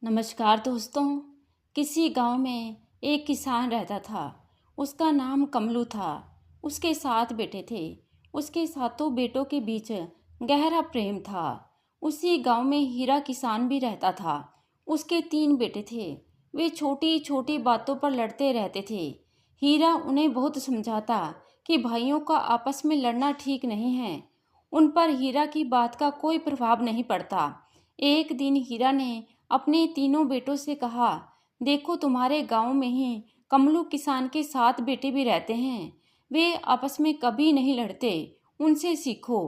नमस्कार दोस्तों। किसी गांव में एक किसान रहता था। उसका नाम कमलू था। उसके 7 बेटे थे। उसके सातों बेटों के बीच गहरा प्रेम था। उसी गांव में हीरा किसान भी रहता था। उसके 3 बेटे थे। वे छोटी छोटी बातों पर लड़ते रहते थे। हीरा उन्हें बहुत समझाता कि भाइयों का आपस में लड़ना ठीक नहीं है। उन पर हीरा की बात का कोई प्रभाव नहीं पड़ता। एक दिन हीरा ने अपने तीनों बेटों से कहा, देखो तुम्हारे गांव में ही कमलू किसान के 7 बेटे भी रहते हैं। वे आपस में कभी नहीं लड़ते, उनसे सीखो।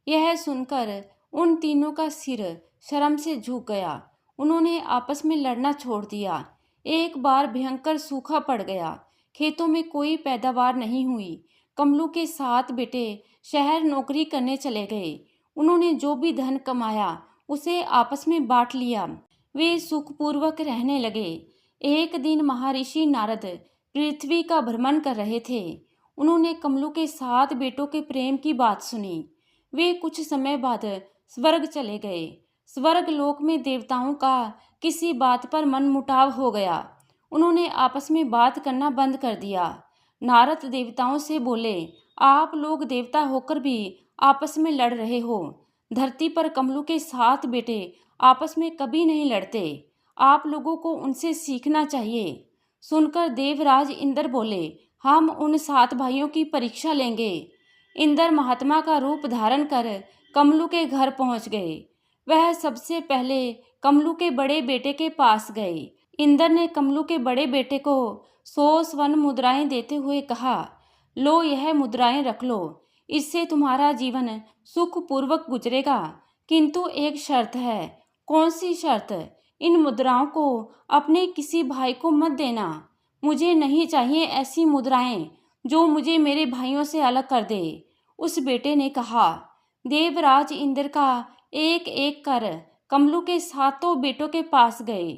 यह सुनकर उन तीनों का सिर शर्म से झुक गया। उन्होंने आपस में लड़ना छोड़ दिया। एक बार भयंकर सूखा पड़ गया। खेतों में कोई पैदावार नहीं हुई। कमलू के 7 बेटे शहर नौकरी करने चले गए। उन्होंने जो भी धन कमाया उसे आपस में बांट लिया। वे सुखपूर्वक रहने लगे। एक दिन महर्षि नारद पृथ्वी का भ्रमण कर रहे थे। उन्होंने कमलू के 7 बेटों के प्रेम की बात सुनी। वे कुछ समय बाद स्वर्ग चले गए। स्वर्ग लोक में देवताओं का किसी बात पर मनमुटाव हो गया। उन्होंने आपस में बात करना बंद कर दिया। नारद देवताओं से बोले, आप लोग देवता होकर भी आपस में लड़ रहे हो। धरती पर कमलू के 7 बेटे आपस में कभी नहीं लड़ते। आप लोगों को उनसे सीखना चाहिए। सुनकर देवराज इंद्र बोले, हम उन 7 भाइयों की परीक्षा लेंगे। इंद्र महात्मा का रूप धारण कर कमलू के घर पहुंच गए। वह सबसे पहले कमलू के बड़े बेटे के पास गए। इंद्र ने कमलू के बड़े बेटे को 100 स्वर्ण मुद्राएं देते हुए कहा, लो यह मुद्राएं रख लो। इससे तुम्हारा जीवन सुखपूर्वक गुजरेगा। किंतु एक शर्त है। कौन सी शर्त? इन मुद्राओं को अपने किसी भाई को मत देना। मुझे नहीं चाहिए ऐसी मुद्राएं जो मुझे मेरे भाइयों से अलग कर दे। उस बेटे ने कहा। देवराज इंद्र का एक एक कर कमलू के 7 बेटों के पास गए।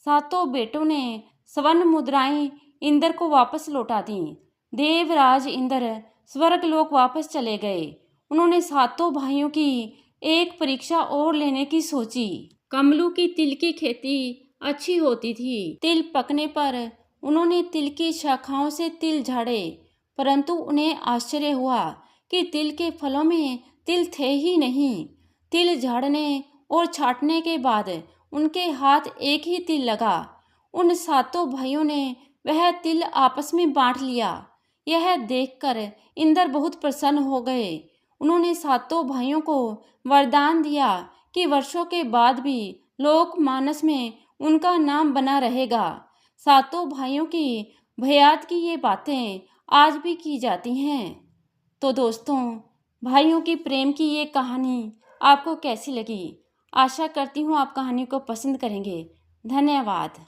7 बेटों ने स्वर्ण मुद्राएं इंद्र को वापस लौटा दी। देवराज इंद्र स्वर्गलोक वापस चले गए। उन्होंने 7 भाइयों की एक परीक्षा और लेने की सोची। कमलू की तिल की खेती अच्छी होती थी। तिल पकने पर उन्होंने तिल की शाखाओं से तिल झाड़े, परंतु उन्हें आश्चर्य हुआ कि तिल के फलों में तिल थे ही नहीं। तिल झाड़ने और छांटने के बाद उनके हाथ एक ही तिल लगा। उन 7 भाइयों ने वह तिल आपस में बांट लिया। यह देखकर इंद्र बहुत प्रसन्न हो गए। उन्होंने 7 भाइयों को वरदान दिया कि वर्षों के बाद भी लोकमानस में उनका नाम बना रहेगा। 7 भाइयों की भयात की ये बातें आज भी की जाती हैं। तो दोस्तों, भाइयों की प्रेम की ये कहानी आपको कैसी लगी? आशा करती हूँ आप कहानी को पसंद करेंगे। धन्यवाद।